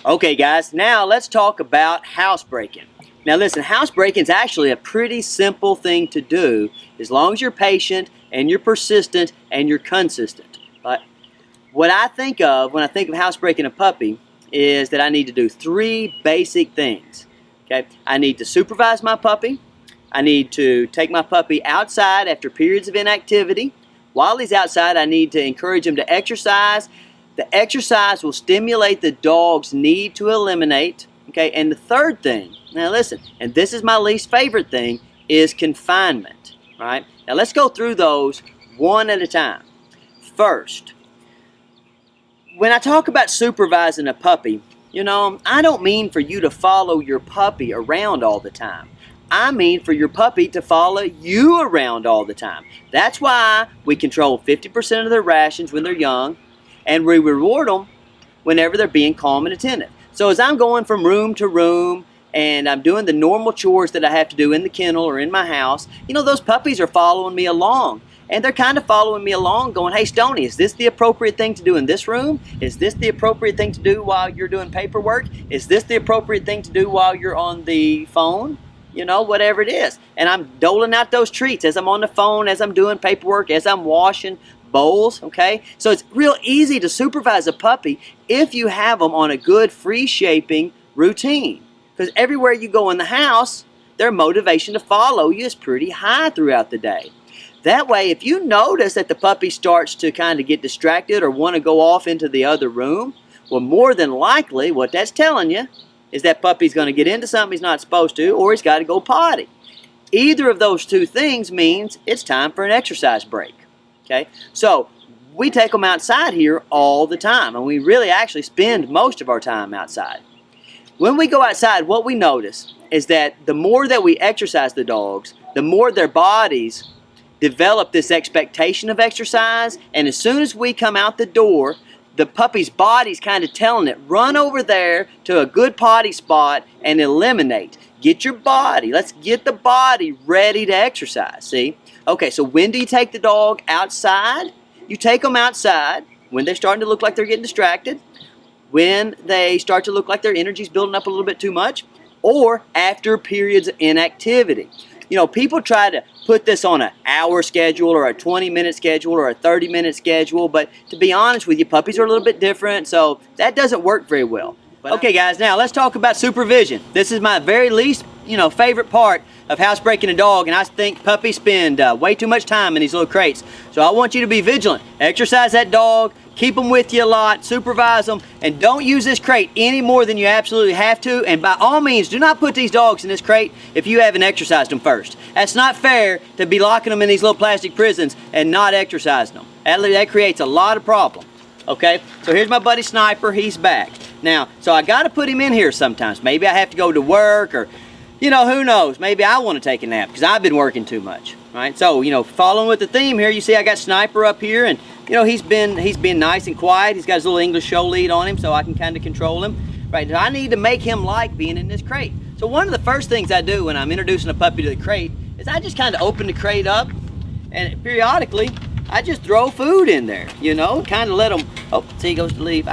Okay guys, now let's talk about housebreaking. Now listen, housebreaking is actually a pretty simple thing to do as long as you're patient and you're persistent and you're consistent. But what I think of when I think of housebreaking a puppy is that I need to do 3 basic things. Okay, I need to supervise my puppy. I need to take my puppy outside after periods of inactivity. While he's outside, I need to encourage him to exercise. The exercise will stimulate the dog's need to eliminate. Okay, and the third thing, now listen, and this is my least favorite thing, is confinement. Right? Now let's go through those one at a time. First, when I talk about supervising a puppy, you know, I don't mean for you to follow your puppy around all the time. I mean for your puppy to follow you around all the time. That's why we control 50% of their rations when they're young, and we reward them whenever they're being calm and attentive. So as I'm going from room to room and I'm doing the normal chores that I have to do in the kennel or in my house, you know, those puppies are following me along. And they're kind of following me along going, hey Stonnie, is this the appropriate thing to do in this room? Is this the appropriate thing to do while you're doing paperwork? Is this the appropriate thing to do while you're on the phone? You know, whatever it is. And I'm doling out those treats as I'm on the phone, as I'm doing paperwork, as I'm washing bowls, okay? So it's real easy to supervise a puppy if you have them on a good free shaping routine. Because everywhere you go in the house, their motivation to follow you is pretty high throughout the day. That way, if you notice that the puppy starts to kind of get distracted or want to go off into the other room, well, more than likely, what that's telling you is that puppy's going to get into something he's not supposed to, or he's got to go potty. Either of those 2 things means it's time for an exercise break. Okay, so we take them outside here all the time, and we really actually spend most of our time outside. When we go outside, what we notice is that the more that we exercise the dogs, the more their bodies develop this expectation of exercise, and as soon as we come out the door, the puppy's body's kind of telling it, run over there to a good potty spot and eliminate. Get your body, let's get the body ready to exercise, see? Okay, so when do you take the dog outside? You take them outside when they're starting to look like they're getting distracted, when they start to look like their energy's building up a little bit too much, or after periods of inactivity. You know, people try to put this on an hour schedule or a 20-minute schedule or a 30-minute schedule, but to be honest with you, puppies are a little bit different, so that doesn't work very well. Okay guys, now let's talk about supervision. This is my very least, favorite part of housebreaking a dog, and I think puppies spend way too much time in these little crates. So I want you to be vigilant. Exercise that dog, keep them with you a lot, supervise them, and don't use this crate any more than you absolutely have to. And by all means, do not put these dogs in this crate if you haven't exercised them first. That's not fair to be locking them in these little plastic prisons and not exercising them. That creates a lot of problems. Okay, so here's my buddy Sniper, he's back. Now, so I gotta put him in here sometimes. Maybe I have to go to work, or, who knows, maybe I wanna take a nap because I've been working too much, right? So, following with the theme here, you see I got Sniper up here, and, he's been nice and quiet. He's got his little English show lead on him, so I can kind of control him, right? So I need to make him like being in this crate. So one of the first things I do when I'm introducing a puppy to the crate is I just kind of open the crate up, and periodically, I just throw food in there, kind of let them, oh, see, he goes to leave.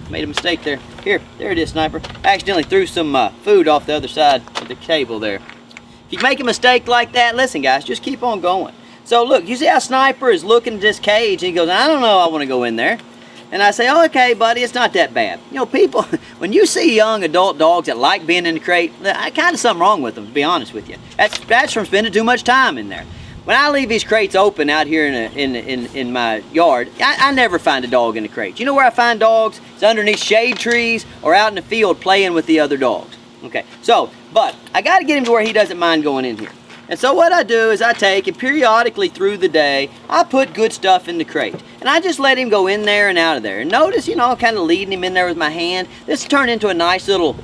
Made a mistake there. Here, there it is, Sniper. I accidentally threw some food off the other side of the table there. If you make a mistake like that, listen guys, just keep on going. So look, you see how Sniper is looking at this cage, and he goes, I don't know, I want to go in there. And I say, oh, okay, buddy, it's not that bad. People, when you see young adult dogs that like being in the crate, kind of something wrong with them, to be honest with you. That's from spending too much time in there. When I leave these crates open out here in my yard, I never find a dog in the crate. You know where I find dogs? It's underneath shade trees or out in the field playing with the other dogs. Okay, so, but I got to get him to where he doesn't mind going in here. And so what I do is I take and periodically through the day, I put good stuff in the crate. And I just let him go in there and out of there. And notice, kind of leading him in there with my hand. This turned into a nice little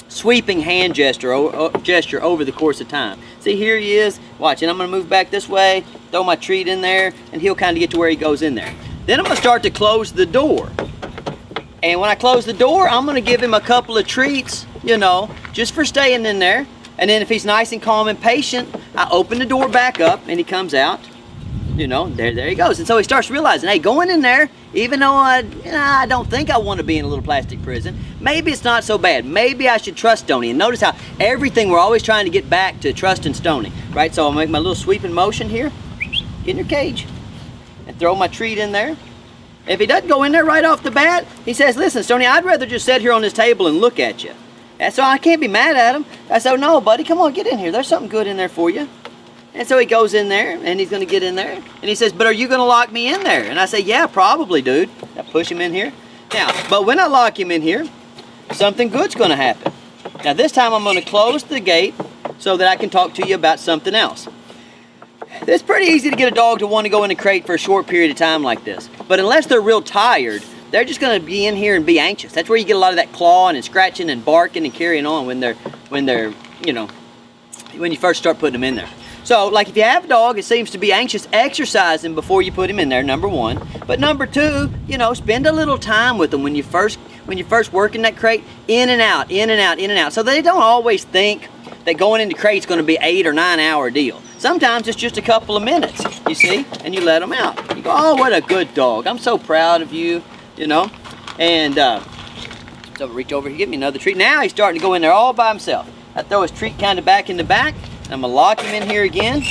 sweeping hand gesture over the course of time. See, here he is. Watch, and I'm going to move back this way, throw my treat in there, and he'll kind of get to where he goes in there. Then I'm going to start to close the door. And when I close the door, I'm going to give him a couple of treats, just for staying in there. And then if he's nice and calm and patient, I open the door back up, and he comes out. there he goes. And so he starts realizing, hey, going in there, even though I don't think I want to be in a little plastic prison, maybe it's not so bad. Maybe I should trust Stonnie. And notice how everything we're always trying to get back to trusting Stonnie, right? So I'll make my little sweeping motion here. Get in your cage and throw my treat in there. If he doesn't go in there right off the bat, he says, listen, Stonnie, I'd rather just sit here on this table and look at you. And so I can't be mad at him. I said, no, buddy, come on, get in here. There's something good in there for you. And so he goes in there, and he's going to get in there. And he says, but are you going to lock me in there? And I say, yeah, probably, dude. I push him in here. Now, but when I lock him in here, something good's going to happen. Now, this time I'm going to close the gate so that I can talk to you about something else. It's pretty easy to get a dog to want to go in a crate for a short period of time like this. But unless they're real tired, they're just going to be in here and be anxious. That's where you get a lot of that clawing and scratching and barking and carrying on when they're when you first start putting them in there. So, like if you have a dog, it seems to be anxious, exercise him before you put him in there, number one. But number two, spend a little time with them when you first work in that crate, in and out, in and out, in and out. So they don't always think that going into crate is going to be 8 or 9 hour deal. Sometimes it's just a couple of minutes, you see, and you let them out. You go, oh, what a good dog. I'm so proud of you, And so reach over here, give me another treat. Now he's starting to go in there all by himself. I throw his treat kind of back in the back. I'm going to lock him in here again.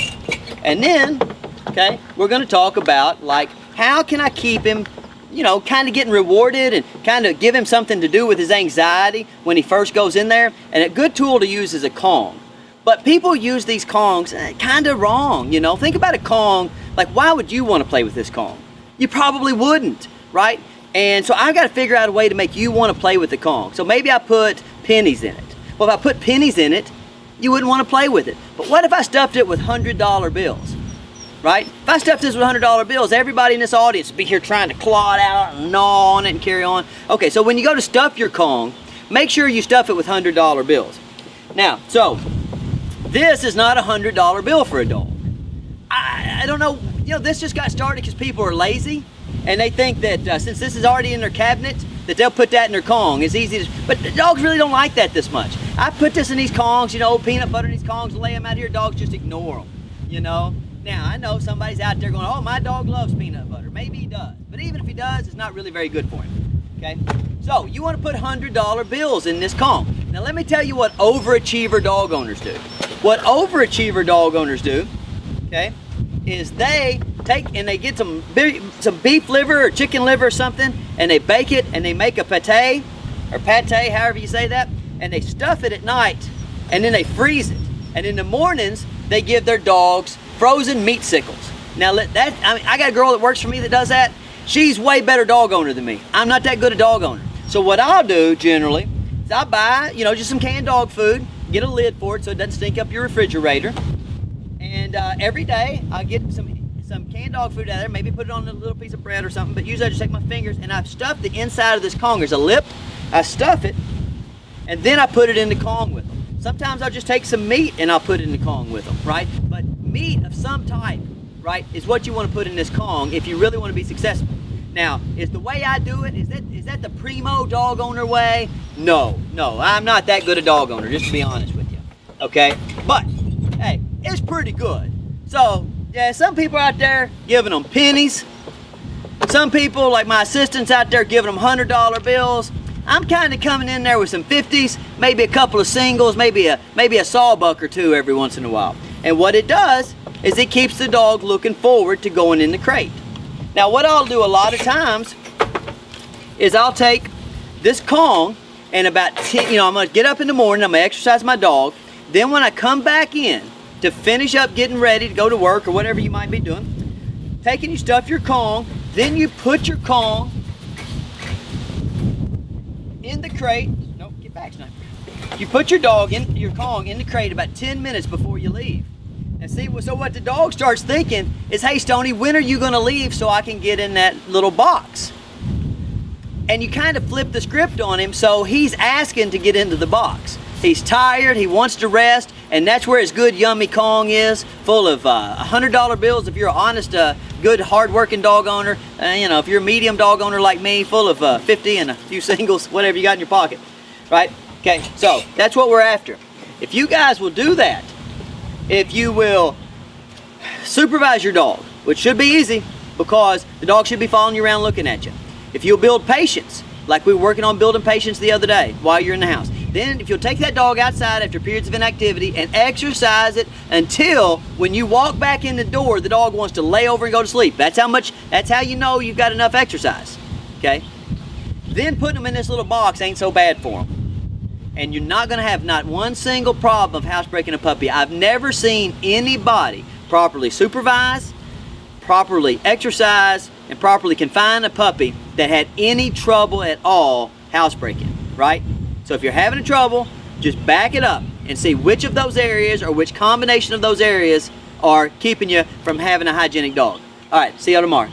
And then, okay, we're going to talk about, like, how can I keep him, kind of getting rewarded and kind of give him something to do with his anxiety when he first goes in there. And a good tool to use is a Kong. But people use these Kongs kind of wrong, Think about a Kong. Like, why would you want to play with this Kong? You probably wouldn't, right? And so I've got to figure out a way to make you want to play with the Kong. So maybe I put pennies in it. Well, if I put pennies in it, you wouldn't want to play with it. But what if I stuffed it with $100 bills, right? If I stuffed this with $100 bills, everybody in this audience would be here trying to claw it out and gnaw on it and carry on. Okay, so when you go to stuff your Kong, make sure you stuff it with $100 bills. Now, so this is not a $100 bill for a dog. I don't know, this just got started because people are lazy and they think that since this is already in their cabinet, that they'll put that in their Kong. It's easy to, but the dogs really don't like that this much. I put this in these Kongs, peanut butter in these Kongs, lay them out here, dogs just ignore them, Now, I know somebody's out there going, oh, my dog loves peanut butter. Maybe he does. But even if he does, it's not really very good for him, okay? So, you want to put $100 bills in this Kong. Now, let me tell you what overachiever dog owners do. What overachiever dog owners do, okay, is they take and they get some beef liver or chicken liver or something, and they bake it and they make a pate, however you say that, and they stuff it at night, and then they freeze it. And in the mornings, they give their dogs frozen meat sickles. Now, I got a girl that works for me that does that. She's way better dog owner than me. I'm not that good a dog owner. So what I'll do generally is I'll buy, just some canned dog food, get a lid for it so it doesn't stink up your refrigerator. And every day I'll get some canned dog food out of there, maybe put it on a little piece of bread or something, but usually I just take my fingers and I've stuffed the inside of this Kong. There's a lip, I stuff it, and then I put it in the Kong with them. Sometimes I'll just take some meat and I'll put it in the Kong with them, right? But meat of some type, right, is what you want to put in this Kong if you really want to be successful. Now, is the way I do it, is that the primo dog owner way? No, I'm not that good a dog owner, just to be honest with you, okay? But, hey, it's pretty good. So, yeah, some people out there giving them pennies. Some people, like my assistants out there, giving them $100 bills. I'm kind of coming in there with some 50s, maybe a couple of singles, maybe a sawbuck or two every once in a while. And what it does is it keeps the dog looking forward to going in the crate. Now, what I'll do a lot of times is I'll take this Kong and about 10, I'm going to get up in the morning, I'm going to exercise my dog. Then when I come back in to finish up getting ready to go to work or whatever you might be doing, taking you stuff your Kong, then you put your Kong in the crate. Nope, get back, Sniper. You put your Kong in the crate about 10 minutes before you leave. And see, so what the dog starts thinking is, hey, Stonnie, when are you going to leave so I can get in that little box? And you kind of flip the script on him, so he's asking to get into the box. He's tired, he wants to rest, and that's where his good, yummy Kong is, full of $100 bills if you're an honest, good, hard-working dog owner. If you're a medium dog owner like me, full of 50 and a few singles, whatever you got in your pocket, right? Okay, so that's what we're after. If you guys will do that, if you will supervise your dog, which should be easy because the dog should be following you around looking at you. If you'll build patience, like we were working on building patience the other day while you're in the house, then if you'll take that dog outside after periods of inactivity and exercise it until when you walk back in the door, the dog wants to lay over and go to sleep. That's how you know you've got enough exercise, okay? Then putting them in this little box ain't so bad for them. And you're not gonna have not one single problem of housebreaking a puppy. I've never seen anybody properly supervise, properly exercise, and properly confine a puppy that had any trouble at all housebreaking, right? So if you're having trouble, just back it up and see which of those areas or which combination of those areas are keeping you from having a hygienic dog. All right, see y'all tomorrow.